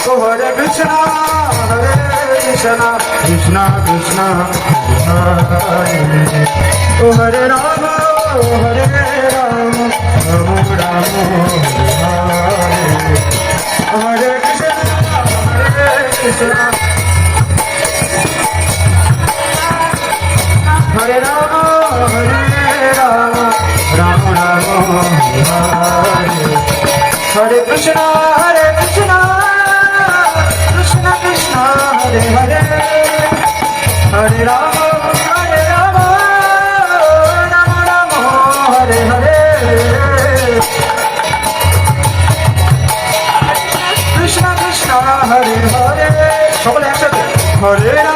ও হরে কৃষ্ণ কৃষ্ণ কৃষ্ণ কৃষ্ণ হরে ও হরে রাম রাম রাম রাম হরে কৃষ্ণ হরে রাম রাম রাম হরে কৃষ্ণ কৃষ্ণ কৃষ্ণ হরে হরে হরে রাম রাম রাম হরে হরে কৃষ্ণ কৃষ্ণ হরে হরে সকলে একসাথে হরে